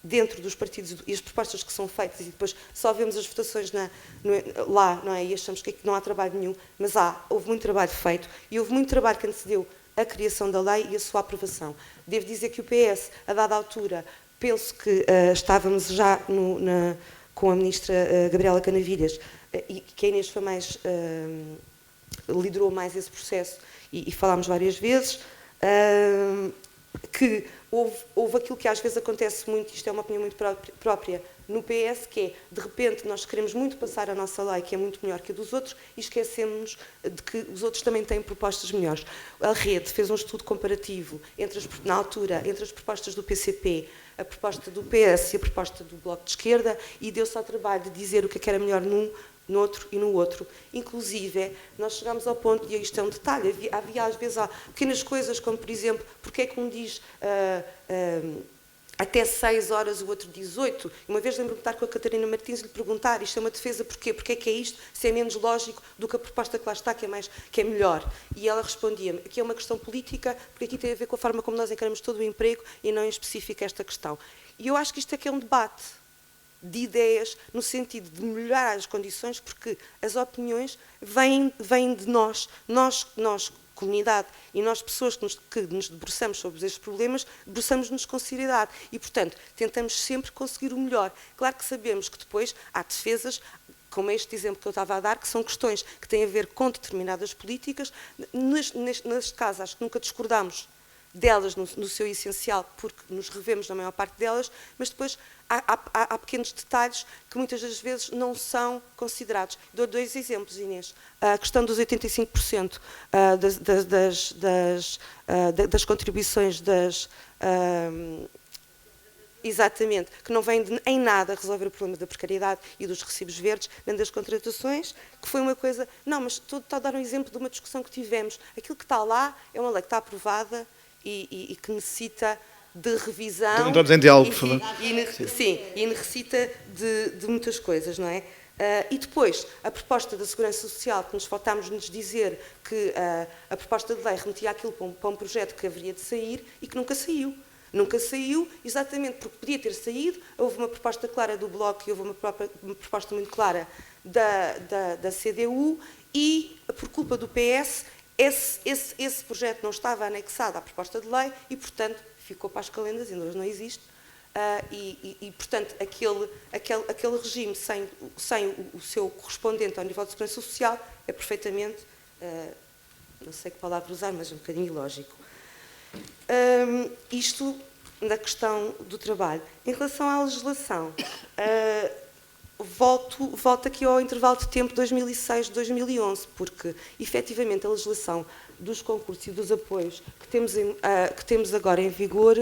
dentro dos partidos e as propostas que são feitas, e depois só vemos as votações lá, não é? E achamos que não há trabalho nenhum, mas houve muito trabalho feito e houve muito trabalho que antecedeu a criação da lei e a sua aprovação. Devo dizer que o PS, a dada altura, penso que estávamos já com a ministra Gabriela Canavilhas, e que a Inês foi liderou mais esse processo, e falámos várias vezes, que houve aquilo que às vezes acontece muito, isto é uma opinião muito própria, no PS, que é, de repente, nós queremos muito passar a nossa lei, que é muito melhor que a dos outros, e esquecemos de que os outros também têm propostas melhores. A Rede fez um estudo comparativo, na altura, entre as propostas do PCP, a proposta do PS e a proposta do Bloco de Esquerda, e deu-se ao trabalho de dizer o que era melhor no outro e no outro. Inclusive, nós chegámos ao ponto, e isto é um detalhe, havia às vezes pequenas coisas, como por exemplo, porque é que um diz até 6 horas, o outro 18. Uma vez lembro-me de estar com a Catarina Martins e lhe perguntar, isto é uma defesa porquê? Porquê é que é isto? Se é menos lógico do que a proposta que lá está, que é melhor. E ela respondia-me, aqui é uma questão política, porque aqui tem a ver com a forma como nós encaramos todo o emprego e não em específico esta questão. E eu acho que isto é que é um debate de ideias, no sentido de melhorar as condições, porque as opiniões vêm de nós, comunidade, e nós, pessoas que nos debruçamos sobre estes problemas, debruçamos-nos com seriedade e, portanto, tentamos sempre conseguir o melhor. Claro que sabemos que depois há defesas, como este exemplo que eu estava a dar, que são questões que têm a ver com determinadas políticas. Neste caso, acho que nunca discordamos delas no seu essencial, porque nos revemos na maior parte delas, mas depois há pequenos detalhes que muitas das vezes não são considerados. Dou 2 exemplos, Inês. A questão dos 85% das contribuições exatamente, que não vem em nada resolver o problema da precariedade e dos recibos verdes, nem das contratações, que foi uma coisa... Não, mas estou a dar um exemplo de uma discussão que tivemos. Aquilo que está lá é uma lei que está aprovada e que necessita de revisão. Não estamos em diálogo, por favor. Sim, e necessita de muitas coisas, não é? E depois, a proposta da Segurança Social, que nos faltámos nos dizer que a proposta de lei remetia aquilo para um projeto que haveria de sair e que nunca saiu. Nunca saiu, exatamente porque podia ter saído, houve uma proposta clara do Bloco e houve uma proposta muito clara da CDU e, por culpa do PS, esse projeto não estava anexado à proposta de lei e, portanto, ficou para as calendas, ainda hoje não existe, portanto, aquele regime sem o seu correspondente ao nível de segurança social é perfeitamente, não sei que palavra usar, mas um bocadinho ilógico. Isto na questão do trabalho. Em relação à legislação, volto aqui ao intervalo de tempo 2006-2011, porque, efetivamente, a legislação dos concursos e dos apoios que temos agora em vigor,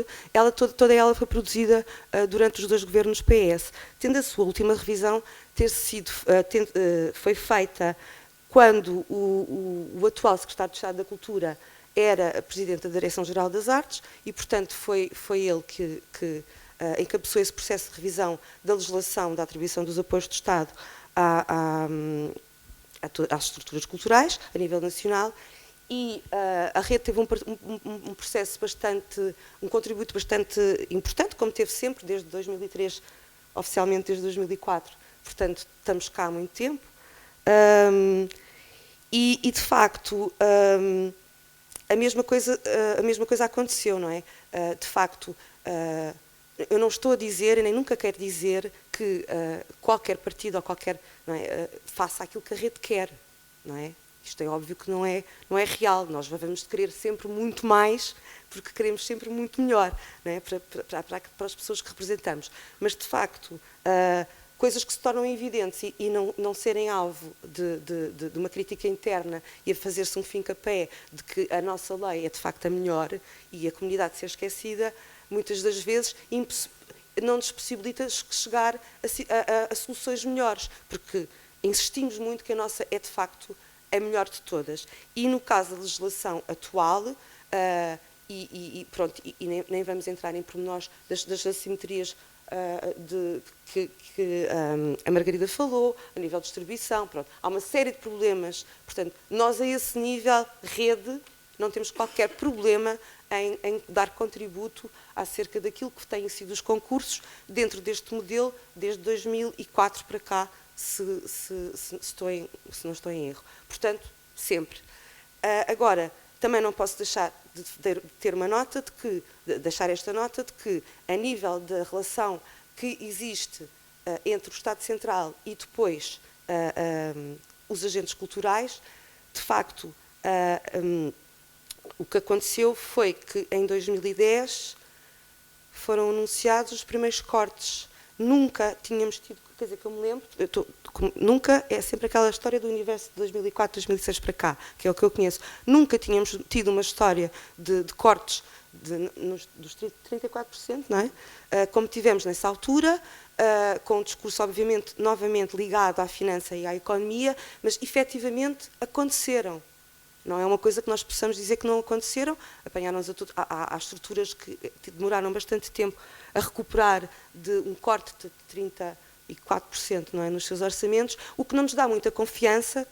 toda ela foi produzida durante os 2 governos PS, tendo a sua última revisão foi feita quando o atual secretário de Estado da Cultura era presidente da Direção-Geral das Artes e, portanto, foi ele que encabeçou esse processo de revisão da legislação da atribuição dos apoios do Estado às estruturas culturais, a nível nacional, e a rede teve um processo um contributo bastante importante, como teve sempre, desde 2003, oficialmente desde 2004, portanto, estamos cá há muito tempo, e de facto, a mesma coisa aconteceu, não é? De facto, eu não estou a dizer, e nem nunca quero dizer, que qualquer partido ou qualquer, não é, faça aquilo que a rede quer, não é? Isto é óbvio que não é real. Nós vamos querer sempre muito mais, porque queremos sempre muito melhor, não é? Para as pessoas que representamos. Mas, de facto, coisas que se tornam evidentes e não serem alvo de uma crítica interna e a fazer-se um fim-capé de que a nossa lei é, de facto, a melhor e a comunidade ser esquecida, muitas das vezes não nos possibilita chegar a soluções melhores, porque insistimos muito que a nossa é, de facto, a melhor de todas. E no caso da legislação atual, nem vamos entrar em pormenores das assimetrias que a Margarida falou, a nível de distribuição, pronto. Há uma série de problemas. Portanto, nós a esse nível, rede, não temos qualquer problema em dar contributo acerca daquilo que têm sido os concursos dentro deste modelo, desde 2004 para cá, se não estou em erro. Portanto, sempre. Agora, também não posso deixar de ter uma nota deixar esta nota de que, a nível da relação que existe entre o Estado Central e depois os agentes culturais, de facto, o que aconteceu foi que em 2010 foram anunciados os primeiros cortes. Nunca tínhamos tido, quer dizer, que eu me lembro, nunca, é sempre aquela história do universo de 2004, 2006 para cá, que é o que eu conheço. Nunca tínhamos tido uma história de cortes dos 34%, não é? Como tivemos nessa altura, com um discurso, obviamente, novamente ligado à finança e à economia, mas efetivamente aconteceram. Não é uma coisa que nós possamos dizer que não aconteceram. Apanharam-nos há estruturas que demoraram bastante tempo a recuperar de um corte de 34%, não é, nos seus orçamentos, o que não nos dá muita confiança,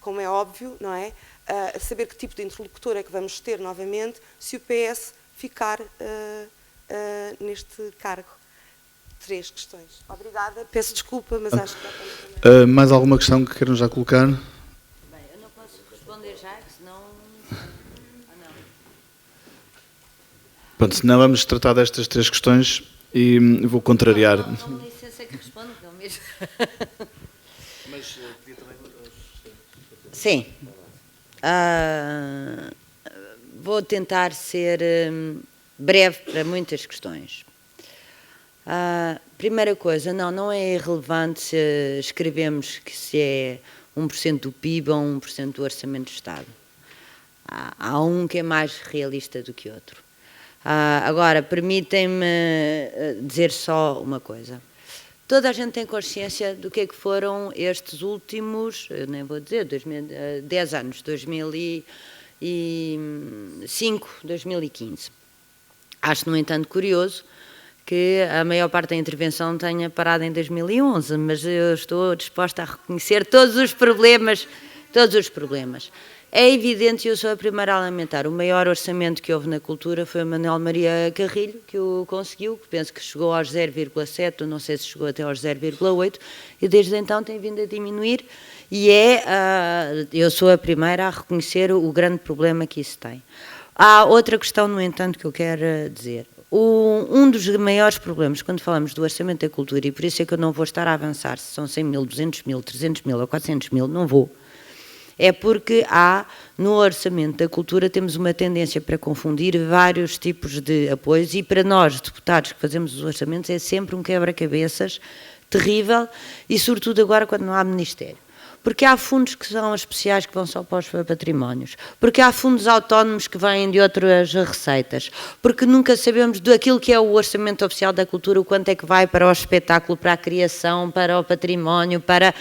como é óbvio, não é, a saber que tipo de interlocutor é que vamos ter novamente se o PS ficar neste cargo. 3 questões. Obrigada. Peço desculpa, mas acho que dá para... Mais alguma questão que queiram já colocar? Bem, eu não posso responder já, senão... não. Pronto, senão vamos tratar destas 3 questões e vou contrariar. Não me licença que respondo, não mesmo. Mas podia também... Sim. Vou tentar ser breve para muitas questões. Primeira coisa, não é irrelevante se escrevemos que se é 1% do PIB ou 1% do orçamento do Estado. Há um que é mais realista do que outro. Agora, permitem-me dizer só uma coisa. Toda a gente tem consciência do que é que foram estes últimos, eu nem vou dizer, 10 anos, 2005, 2015. Acho, no entanto, curioso que a maior parte da intervenção tenha parado em 2011, mas eu estou disposta a reconhecer todos os problemas. É evidente, e eu sou a primeira a lamentar, o maior orçamento que houve na cultura foi o Manuel Maria Carrilho, que o conseguiu, que penso que chegou aos 0,7, não sei se chegou até aos 0,8, e desde então tem vindo a diminuir, e eu sou a primeira a reconhecer o grande problema que isso tem. Há outra questão, no entanto, que eu quero dizer. Um dos maiores problemas, quando falamos do orçamento da cultura, e por isso é que eu não vou estar a avançar, se são 100 mil, 200 mil, 300 mil ou 400 mil, não vou, é porque no orçamento da cultura, temos uma tendência para confundir vários tipos de apoios e para nós, deputados que fazemos os orçamentos, é sempre um quebra-cabeças terrível e sobretudo agora quando não há ministério. Porque há fundos que são especiais que vão só para os patrimónios, porque há fundos autónomos que vêm de outras receitas, porque nunca sabemos daquilo que é o orçamento oficial da cultura, o quanto é que vai para o espetáculo, para a criação, para o património, para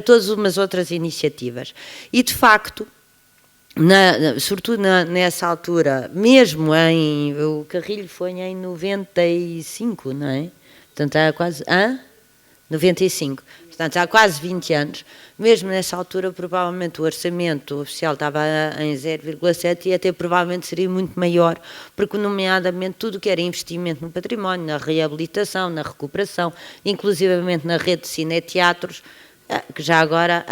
todas umas outras iniciativas. E, de facto, sobretudo nessa altura, mesmo o Carrilho foi em 95, não é? Portanto, há quase... 95. Portanto, há quase 20 anos, mesmo nessa altura, provavelmente o orçamento oficial estava em 0,7 e até provavelmente seria muito maior, porque, nomeadamente, tudo o que era investimento no património, na reabilitação, na recuperação, inclusivamente na rede de cineteatros, que já agora...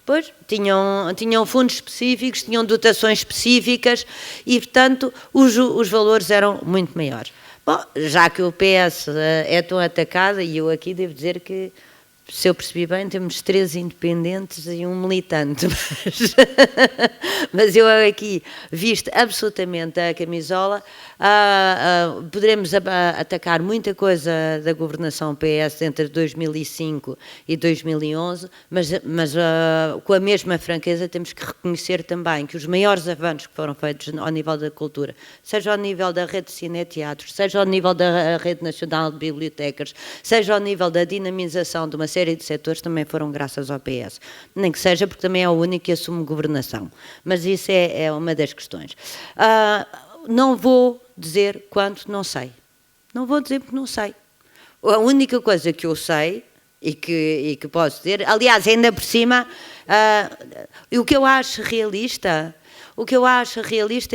Pois, tinham fundos específicos, tinham dotações específicas e, portanto, os valores eram muito maiores. Bom, já que o PS é tão atacado, e eu aqui devo dizer que, se eu percebi bem, temos 3 independentes e um militante, mas eu aqui, visto absolutamente a camisola, poderemos atacar muita coisa da governação PS entre 2005 e 2011, mas com a mesma franqueza temos que reconhecer também que os maiores avanços que foram feitos ao nível da cultura, seja ao nível da rede de cineteatros, seja ao nível da rede nacional de bibliotecas, seja ao nível da dinamização de uma série de setores, também foram graças ao PS. Nem que seja porque também é o único que assume governação. Mas isso é uma das questões. Não vou dizer quanto, não sei. Não vou dizer porque não sei. A única coisa que eu sei e que posso dizer, aliás, ainda por cima, o que eu acho realista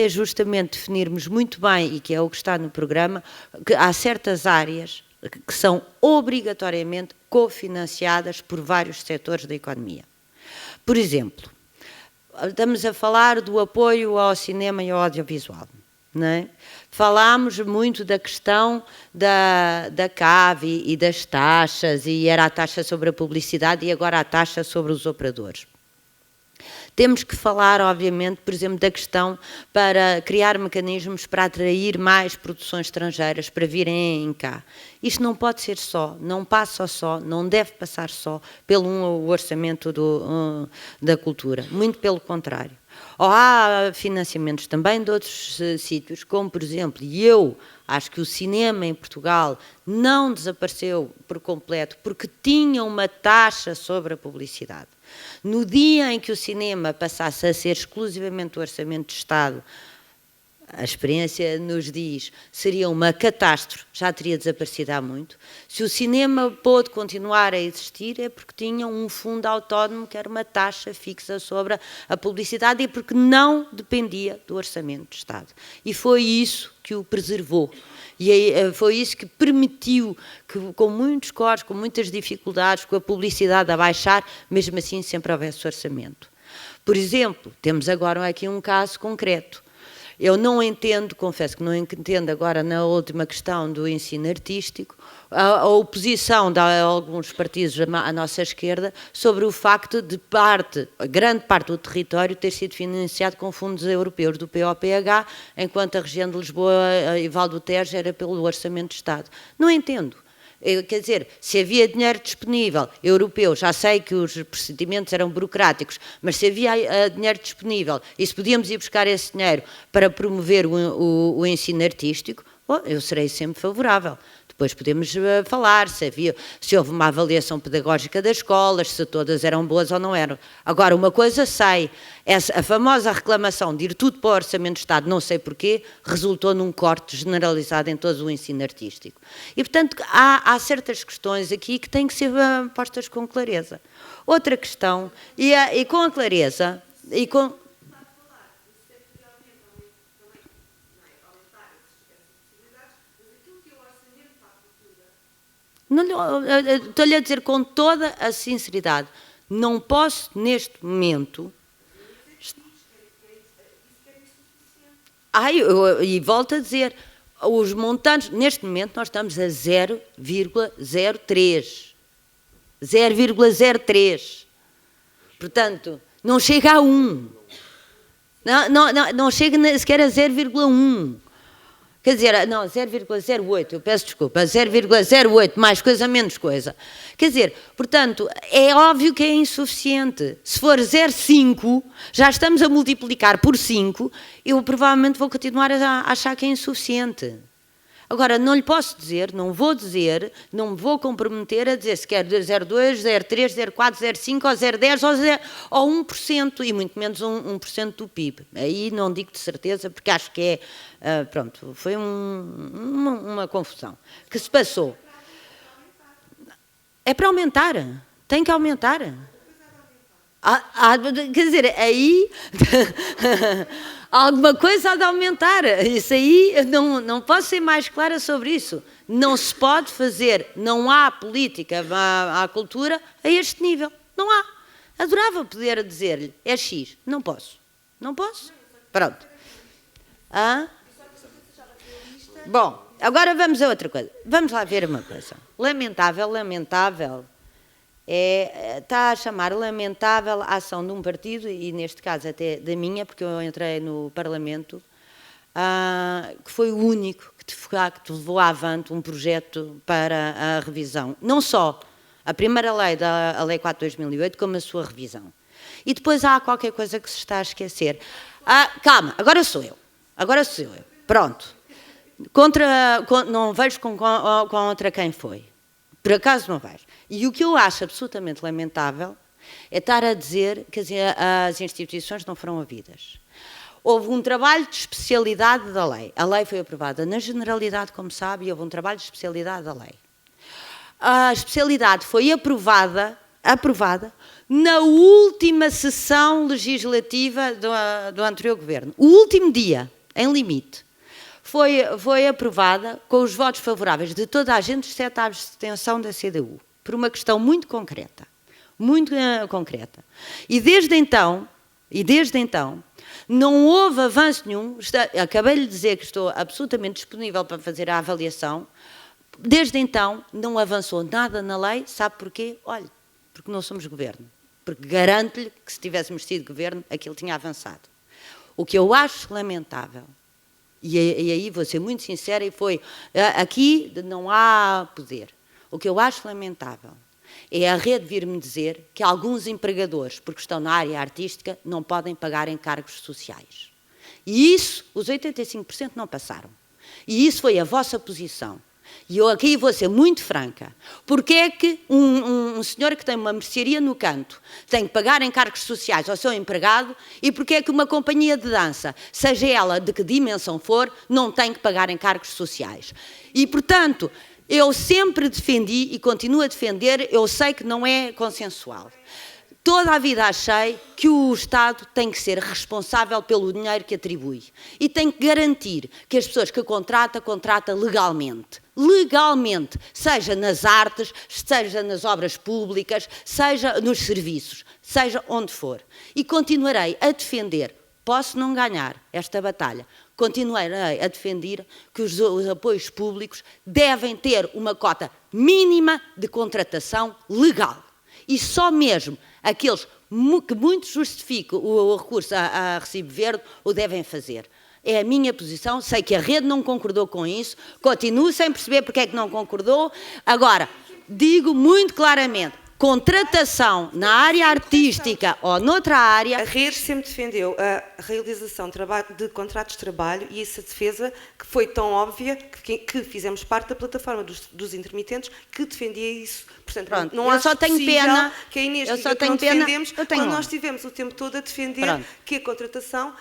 é justamente definirmos muito bem, e que é o que está no programa, que há certas áreas que são obrigatoriamente cofinanciadas por vários setores da economia. Por exemplo, estamos a falar do apoio ao cinema e ao audiovisual, não é? Falámos muito da questão da CAV e das taxas, e era a taxa sobre a publicidade e agora a taxa sobre os operadores. Temos que falar, obviamente, por exemplo, da questão para criar mecanismos para atrair mais produções estrangeiras para virem cá. Isto não pode ser só, não passa só, não deve passar só pelo orçamento da cultura, muito pelo contrário. Ou há financiamentos também de outros sítios, como, por exemplo, e eu acho que o cinema em Portugal não desapareceu por completo porque tinha uma taxa sobre a publicidade. No dia em que o cinema passasse a ser exclusivamente o orçamento de Estado, a experiência nos diz, seria uma catástrofe, já teria desaparecido há muito. Se o cinema pôde continuar a existir é porque tinha um fundo autónomo que era uma taxa fixa sobre a publicidade e porque não dependia do orçamento de Estado. E foi isso que o preservou. E foi isso que permitiu que, com muitos cortes, com muitas dificuldades, com a publicidade a baixar, mesmo assim sempre houvesse orçamento. Por exemplo, temos agora aqui um caso concreto. Eu não entendo, confesso que não entendo agora na última questão do ensino artístico, a oposição de alguns partidos à nossa esquerda sobre o facto de grande parte do território ter sido financiado com fundos europeus do POPH, enquanto a região de Lisboa e Val do Tejo era pelo Orçamento de Estado. Não entendo. Quer dizer, se havia dinheiro disponível, europeu, já sei que os procedimentos eram burocráticos, mas se havia dinheiro disponível e se podíamos ir buscar esse dinheiro para promover o ensino artístico, eu serei sempre favorável. Depois podemos falar se houve uma avaliação pedagógica das escolas, se todas eram boas ou não eram. Agora, uma coisa sei, a famosa reclamação de ir tudo para o Orçamento de Estado, não sei porquê, resultou num corte generalizado em todo o ensino artístico. E, portanto, há certas questões aqui que têm que ser postas com clareza. Outra questão, e com a clareza, e com... Estou-lhe a dizer com toda a sinceridade, não posso neste momento... E volto a dizer, os montantes, neste momento nós estamos a 0,03. 0,03. Portanto, não chega a 1. Não chega sequer a 0,1. Quer dizer, não, 0,08, eu peço desculpa, 0,08, mais coisa, menos coisa. Quer dizer, portanto, é óbvio que é insuficiente. Se for 0,5, já estamos a multiplicar por 5, eu provavelmente vou continuar a achar que é insuficiente. Agora, não lhe posso dizer, não me vou comprometer a dizer se quer 0,2, 0,3, 0,4, 0,5 ou 0,10 ou 1%, e muito menos 1% do PIB. Aí não digo de certeza, porque acho que pronto, foi uma confusão que se passou. É para aumentar, tem que aumentar. Quer dizer, aí... Alguma coisa há de aumentar. Isso aí, não posso ser mais clara sobre isso. Não se pode fazer, não há política à cultura a este nível. Não há. Adorava poder dizer-lhe, é X. Não posso. Não posso. Pronto. Bom, agora vamos a outra coisa. Vamos lá ver uma coisa. Lamentável. Está a chamar lamentável a ação de um partido, e neste caso até da minha, porque eu entrei no Parlamento, que foi o único que levou avante um projeto para a revisão. Não só a primeira lei, a Lei 4 de 2008, como a sua revisão. E depois há qualquer coisa que se está a esquecer. Calma, agora sou eu. Pronto. Não vejo contra quem foi. Por acaso não vejo. E o que eu acho absolutamente lamentável é estar a dizer que as instituições não foram ouvidas. Houve um trabalho de especialidade da lei. A lei foi aprovada na generalidade, como sabe, e houve um trabalho de especialidade da lei. A especialidade foi aprovada na última sessão legislativa do anterior governo. O último dia, em limite. Foi aprovada com os votos favoráveis de toda a gente, exceto a abstenção da CDU, por uma questão muito concreta. E desde então, não houve avanço nenhum. Acabei de dizer que estou absolutamente disponível para fazer a avaliação. Desde então, não avançou nada na lei. Sabe porquê? Olha, porque não somos governo. Porque garanto-lhe que se tivéssemos sido governo, aquilo tinha avançado. O que eu acho lamentável, e aí vou ser muito sincera, e foi, aqui não há poder. O que eu acho lamentável é a rede vir-me dizer que alguns empregadores, porque estão na área artística, não podem pagar encargos sociais. E isso, os 85% não passaram. E isso foi a vossa posição. E eu aqui vou ser muito franca. Porque é que um senhor que tem uma mercearia no canto tem que pagar encargos sociais ao seu empregado e porque é que uma companhia de dança, seja ela de que dimensão for, não tem que pagar encargos sociais? E, portanto, eu sempre defendi e continuo a defender, eu sei que não é consensual. Toda a vida achei que o Estado tem que ser responsável pelo dinheiro que atribui e tem que garantir que as pessoas que contrata legalmente. Legalmente, seja nas artes, seja nas obras públicas, seja nos serviços, seja onde for. E continuarei a defender, posso não ganhar esta batalha, continuarei a defender que os apoios públicos devem ter uma cota mínima de contratação legal. E só mesmo aqueles que muito justificam o recurso a recibo verde o devem fazer. É a minha posição, sei que a rede não concordou com isso, continuo sem perceber porque é que não concordou. Agora, digo muito claramente, contratação na área artística ou noutra área... A rede sempre defendeu a realização de contratos de trabalho e essa defesa que foi tão óbvia que fizemos parte da plataforma dos intermitentes que defendia isso. Portanto, pronto, não acho só tenho pena, que a Inês diga que tenho não defendemos quando onde. nós estivemos o tempo todo a defender que a contratação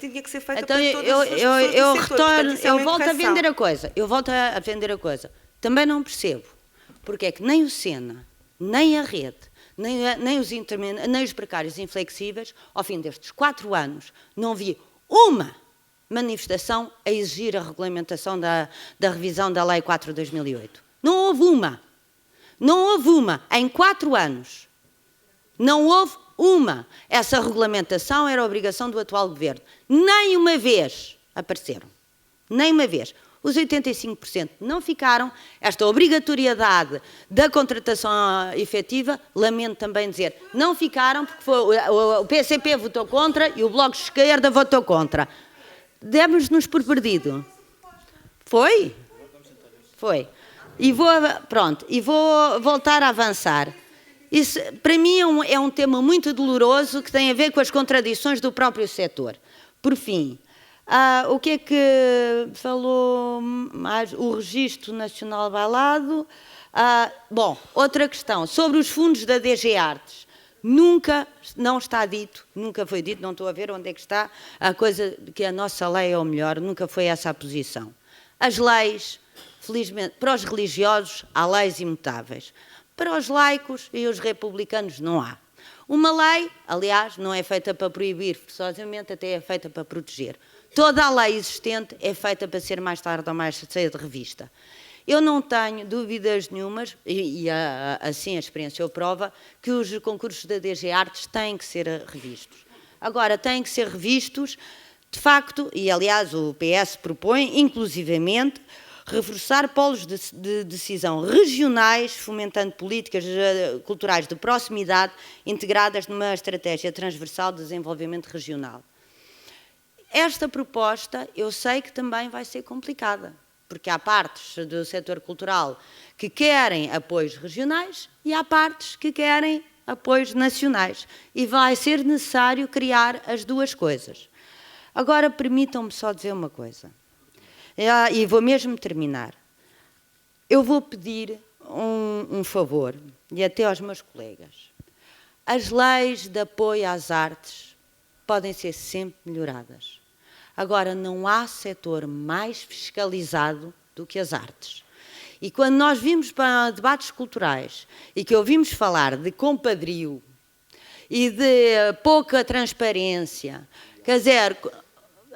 tinha que ser feita então, por todas as pessoas do setor. Portanto, eu volto a vender a coisa. Eu volto a vender a coisa. Também não percebo porque é que nem o Sena, nem a rede, nem os precários inflexíveis, ao fim destes 4 anos, não vi uma manifestação a exigir a regulamentação da revisão da Lei 4 de 2008. Não houve uma. Não houve uma. Em 4 anos. Não houve uma. Essa regulamentação era a obrigação do atual governo. Nem uma vez apareceram. Nem uma vez. Os 85% não ficaram. Esta obrigatoriedade da contratação efetiva, lamento também dizer, não ficaram porque o PCP votou contra e o Bloco de Esquerda votou contra. Demos-nos por perdido. Foi? Foi. E vou voltar a avançar. Isso, para mim, é um tema muito doloroso que tem a ver com as contradições do próprio setor. Por fim, o que é que falou mais? O Registro Nacional Bailado. Bom, outra questão, sobre os fundos da DG Artes. Nunca, não está dito, nunca foi dito, não estou a ver onde é que está, a coisa de que a nossa lei é o melhor, nunca foi essa a posição. As leis, felizmente, para os religiosos há leis imutáveis. Para os laicos e os republicanos não há. Uma lei, aliás, não é feita para proibir forçosamente, até é feita para proteger. Toda a lei existente é feita para ser mais tarde ou mais cedo revista. Eu não tenho dúvidas nenhumas, e assim a experiência o prova, que os concursos da DG Artes têm que ser revistos. Agora, têm que ser revistos, de facto, e aliás o PS propõe, inclusivamente, reforçar polos de decisão regionais, fomentando políticas culturais de proximidade integradas numa estratégia transversal de desenvolvimento regional. Esta proposta eu sei que também vai ser complicada, porque há partes do setor cultural que querem apoios regionais e há partes que querem apoios nacionais. E vai ser necessário criar as duas coisas. Agora, permitam-me só dizer uma coisa. E vou mesmo terminar. Eu vou pedir um favor, e até aos meus colegas. As leis de apoio às artes podem ser sempre melhoradas. Agora, não há setor mais fiscalizado do que as artes. E quando nós vimos para debates culturais e que ouvimos falar de compadrio e de pouca transparência, quer dizer,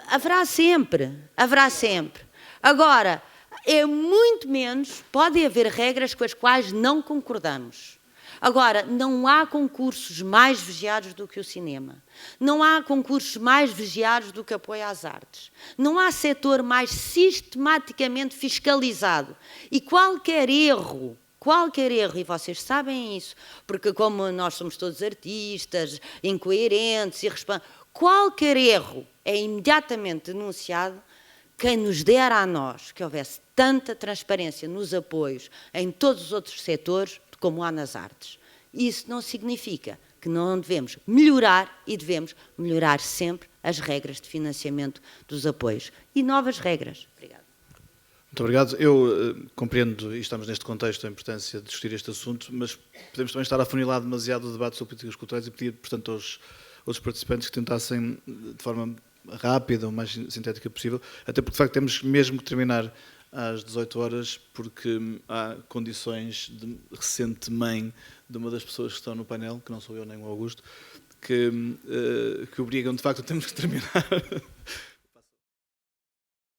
haverá sempre. Agora, é muito menos, pode haver regras com as quais não concordamos. Agora, não há concursos mais vigiados do que o cinema. Não há concursos mais vigiados do que apoio às artes. Não há setor mais sistematicamente fiscalizado. E qualquer erro, e vocês sabem isso, porque como nós somos todos artistas, incoerentes, qualquer erro é imediatamente denunciado. Quem nos dera a nós que houvesse tanta transparência nos apoios em todos os outros setores como há nas artes. Isso não significa que não devemos melhorar e devemos melhorar sempre as regras de financiamento dos apoios. E novas regras. Obrigada. Muito obrigado. Eu compreendo, e estamos neste contexto, a importância de discutir este assunto, mas podemos também estar a afunilar demasiado o debate sobre políticas culturais e pedir, portanto, aos outros participantes que tentassem, de forma rápida, o mais sintética possível, até porque, de facto, temos mesmo que terminar às 18 horas, porque há condições de recente mãe de uma das pessoas que estão no painel, que não sou eu nem o Augusto, que obrigam, de facto, temos que terminar.